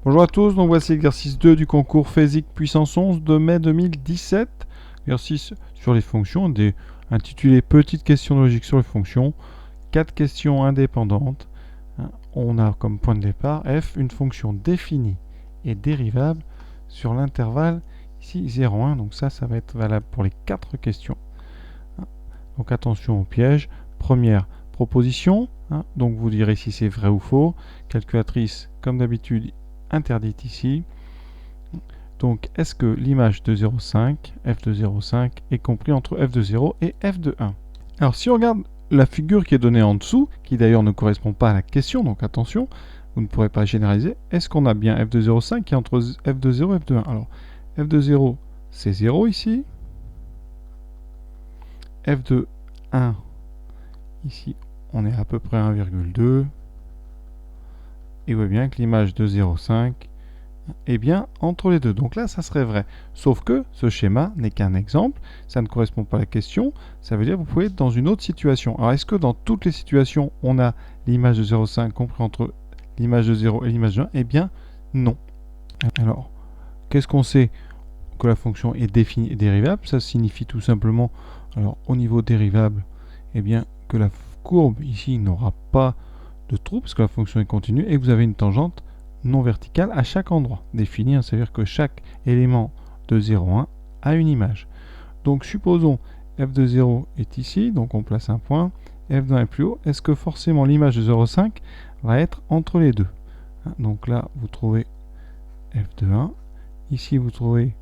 Bonjour à tous, donc voici l'exercice 2 du concours FESIC puissance 11 de mai 2017. Exercice sur les fonctions, intitulé Petites questions logiques sur les fonctions. 4 questions indépendantes. On a comme point de départ f une fonction définie et dérivable sur l'intervalle ici 0,1. Donc ça va être valable pour les 4 questions. Donc attention au piège. Première proposition, donc vous direz si c'est vrai ou faux. Calculatrice, comme d'habitude, interdite ici. Donc, est-ce que l'image de 0,5, f de 0,5, est compris entre f de 0 et f de 1? Alors, si on regarde la figure qui est donnée en dessous, qui d'ailleurs ne correspond pas à la question, donc attention, vous ne pourrez pas généraliser, est-ce qu'on a bien f de 0,5 qui est entre f de 0 et f de 1? Alors, f de 0, c'est 0 ici. F de 1, ici, on est à peu près 1,2. Et vous voyez bien que l'image de 0,5 est bien entre les deux. Donc là, ça serait vrai. Sauf que ce schéma n'est qu'un exemple. Ça ne correspond pas à la question. Ça veut dire que vous pouvez être dans une autre situation. Alors, est-ce que dans toutes les situations, on a l'image de 0,5 compris entre l'image de 0 et l'image de 1? Eh bien, non. Alors, qu'est-ce qu'on sait? Que la fonction est définie et dérivable. Ça signifie tout simplement, alors au niveau dérivable, eh bien, que la courbe ici n'aura pas de trou, parce que la fonction est continue, et que vous avez une tangente non verticale à chaque endroit défini, ça veut dire que chaque élément de 0,1 a une image. Donc supposons f de 0 est ici, donc on place un point, f de 1 est plus haut, est-ce que forcément l'image de 0,5 va être entre les deux? Donc là, vous trouvez f de 1, ici vous trouvez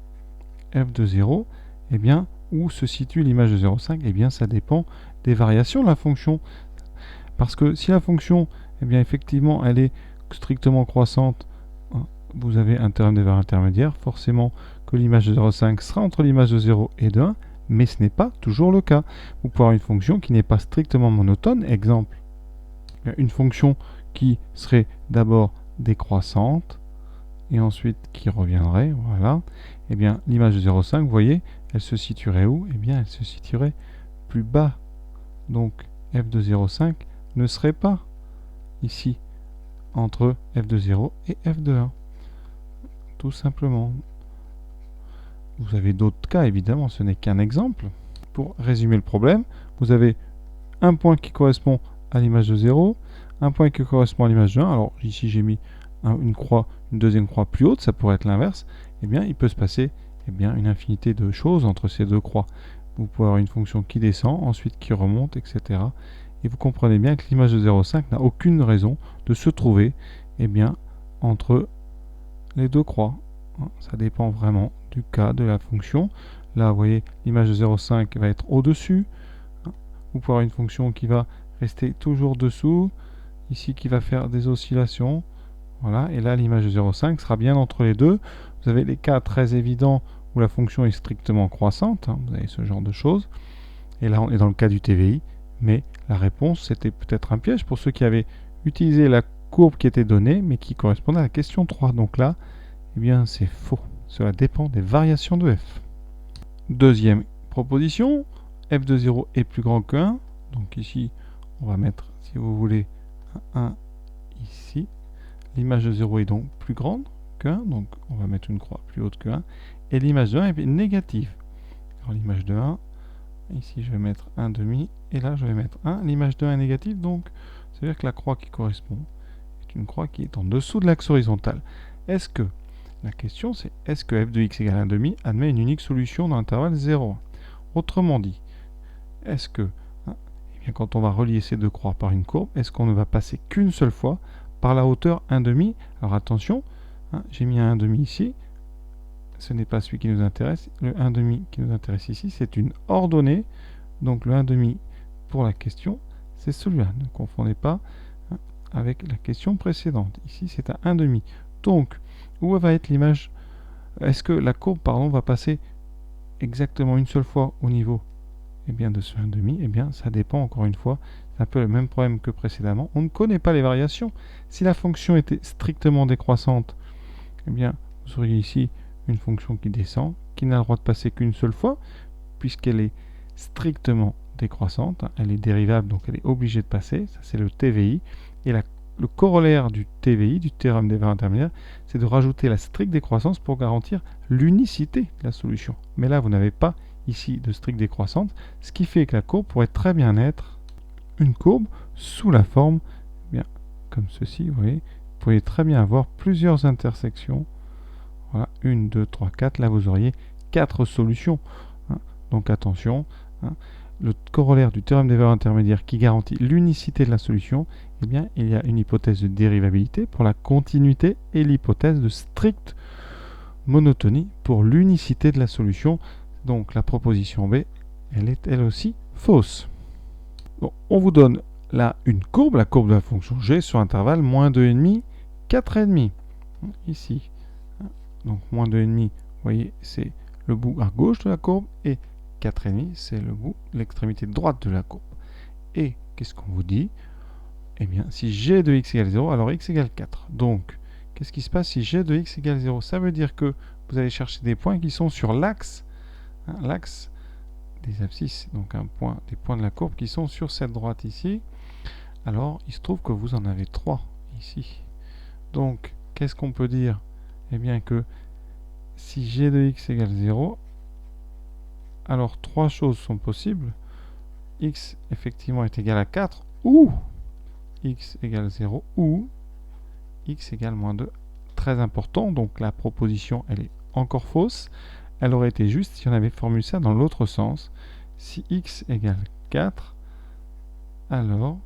f de 0, et bien, où se situe l'image de 0,5? Eh bien, ça dépend des variations de la fonction. Parce que si la fonction, eh bien, effectivement, elle est strictement croissante, vous avez un théorème des valeurs intermédiaires, forcément que l'image de 0,5 sera entre l'image de 0 et de 1, mais ce n'est pas toujours le cas. Vous pouvez avoir une fonction qui n'est pas strictement monotone, exemple, une fonction qui serait d'abord décroissante, et ensuite qui reviendrait, voilà, eh bien l'image de 0,5, vous voyez, elle se situerait où? Eh bien elle se situerait plus bas. Donc f de 0,5 ne serait pas ici entre f de 0 et f de 1. Tout simplement. Vous avez d'autres cas, évidemment, ce n'est qu'un exemple. Pour résumer le problème, vous avez un point qui correspond à l'image de 0, un point qui correspond à l'image de 1. Alors ici j'ai mis une croix, une deuxième croix plus haute, ça pourrait être l'inverse. Eh bien, il peut se passer une infinité de choses entre ces deux croix. Vous pouvez avoir une fonction qui descend, ensuite qui remonte, etc. Et vous comprenez bien que l'image de 0,5 n'a aucune raison de se trouver entre les deux croix. Ça dépend vraiment du cas de la fonction. Là, vous voyez, l'image de 0,5 va être au-dessus. Vous pouvez avoir une fonction qui va rester toujours dessous, ici qui va faire des oscillations. Voilà, et là, l'image de 0,5 sera bien entre les deux. Vous avez les cas très évidents où la fonction est strictement croissante. Vous avez ce genre de choses. Et là, on est dans le cas du TVI. Mais la réponse, c'était peut-être un piège pour ceux qui avaient utilisé la courbe qui était donnée, mais qui correspondait à la question 3. Donc là, eh bien, c'est faux. Cela dépend des variations de f. Deuxième proposition, f de 0 est plus grand que 1. Donc ici, on va mettre, si vous voulez, un 1 ici. L'image de 0 est donc plus grande que 1, donc on va mettre une croix plus haute que 1. Et l'image de 1 est négative. Alors l'image de 1, ici je vais mettre 1 demi, et là je vais mettre 1. L'image de 1 est négative, donc ça veut dire que la croix qui correspond est une croix qui est en dessous de l'axe horizontal. Est-ce que, la question c'est, est-ce que f de x égale 1 demi admet une unique solution dans l'intervalle 0,1? Autrement dit, est-ce que, quand on va relier ces deux croix par une courbe, est-ce qu'on ne va passer qu'une seule fois par la hauteur 1 demi? Alors attention, j'ai mis un 1 demi ici, ce n'est pas celui qui nous intéresse. Le 1 demi qui nous intéresse ici, c'est une ordonnée. Donc le 1 demi pour la question, c'est celui-là. Ne confondez pas avec la question précédente. Ici, c'est un 1 demi. Donc, où va être l'image? Est-ce que la courbe, va passer exactement une seule fois au niveau de ce 1 demi? Eh bien, ça dépend encore une fois. C'est un peu le même problème que précédemment. On ne connaît pas les variations. Si la fonction était strictement décroissante, eh bien, vous auriez ici une fonction qui descend, qui n'a le droit de passer qu'une seule fois, puisqu'elle est strictement décroissante. Elle est dérivable, donc elle est obligée de passer. Ça, c'est le TVI. Et la le corollaire du TVI, du théorème des valeurs intermédiaires, c'est de rajouter la stricte décroissance pour garantir l'unicité de la solution. Mais là, vous n'avez pas ici de stricte décroissance, ce qui fait que la courbe pourrait très bien être une courbe sous la forme, bien, comme ceci, vous voyez. Vous pourriez très bien avoir plusieurs intersections. Voilà, 1, 2, 3, 4. Là, vous auriez 4 solutions. Hein. Donc attention, hein, le corollaire du théorème des valeurs intermédiaires qui garantit l'unicité de la solution, eh bien, il y a une hypothèse de dérivabilité pour la continuité et l'hypothèse de stricte monotonie pour l'unicité de la solution. Donc la proposition B, elle est elle aussi fausse. Bon, on vous donne là une courbe, la courbe de la fonction g sur intervalle moins 2,5, 4,5. Ici. Donc moins 2,5, vous voyez, c'est le bout à gauche de la courbe, et 4,5, c'est le bout, l'extrémité droite de la courbe. Et qu'est-ce qu'on vous dit? Eh bien, si g de x égale 0, alors x égale 4. Donc, qu'est-ce qui se passe si g de x égale 0? Ça veut dire que vous allez chercher des points qui sont sur l'axe, hein, l'axe des abscisses, donc des points de la courbe qui sont sur cette droite ici. Alors, il se trouve que vous en avez 3 ici. Donc, qu'est-ce qu'on peut dire? Eh bien que si g de x égale 0, alors 3 choses sont possibles. X effectivement est égal à 4, ou x égale 0, ou x égale moins 2. Très important, donc la proposition, elle est encore fausse. Elle aurait été juste si on avait formulé ça dans l'autre sens. Si x égale 4, alors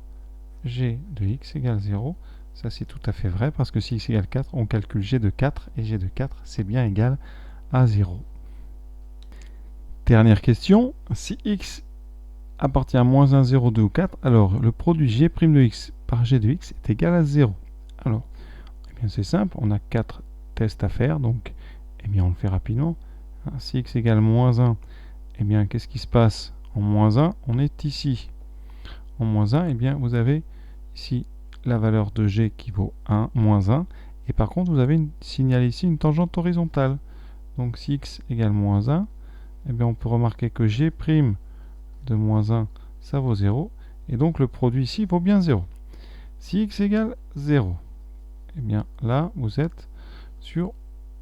g de x égale 0. Ça, c'est tout à fait vrai, parce que si x égale 4, on calcule g de 4, et g de 4, c'est bien égal à 0. Dernière question, si x appartient à moins 1, 0, 2 ou 4, alors le produit g' de x par g de x est égal à 0. Alors, eh bien c'est simple, on a 4 tests à faire, donc eh bien on le fait rapidement. Si x égale moins 1, eh bien qu'est-ce qui se passe? En moins 1, on est ici. En moins 1, eh bien vous avez ici la valeur de g qui vaut 1, moins 1, et par contre vous avez signalé ici une tangente horizontale. Donc si x égale moins 1, eh bien on peut remarquer que g' de moins 1, ça vaut 0, et donc le produit ici vaut bien 0. Si x égale 0, eh bien là vous êtes sur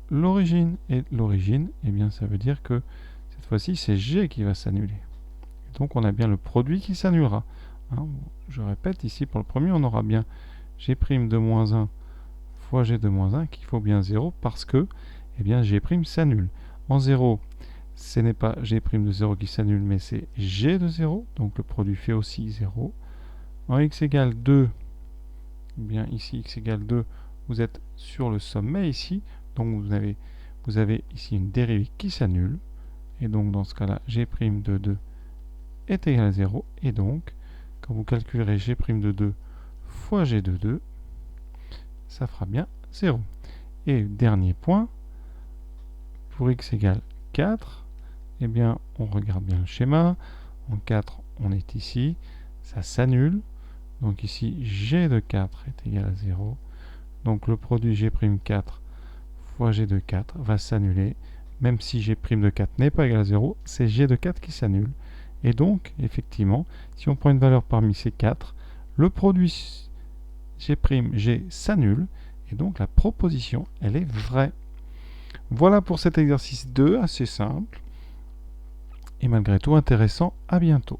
l'origine, et l'origine, eh bien ça veut dire que cette fois-ci c'est g qui va s'annuler. Donc on a bien le produit qui s'annulera. Hein, je répète, ici pour le premier on aura bien g' de moins 1 fois g de moins 1 qui vaut bien 0, parce que eh bien g' s'annule. En 0, ce n'est pas g' de 0 qui s'annule, mais c'est g de 0, donc le produit fait aussi 0. En x égale 2, eh bien ici x égale 2, vous êtes sur le sommet ici, donc vous avez ici une dérivée qui s'annule, et donc dans ce cas-là, g' de 2 est égal à 0, et donc quand vous calculerez g' de 2 fois g de 2, ça fera bien 0. Et dernier point, pour x égale 4, eh bien, on regarde bien le schéma. En 4, on est ici, ça s'annule. Donc ici, g de 4 est égal à 0. Donc le produit g' 4 fois g de 4 va s'annuler. Même si g' de 4 n'est pas égal à 0, c'est g de 4 qui s'annule. Et donc, effectivement, si on prend une valeur parmi ces 4, le produit g' s'annule. Et donc la proposition, elle est vraie. Voilà pour cet exercice 2, assez simple et malgré tout intéressant. À bientôt.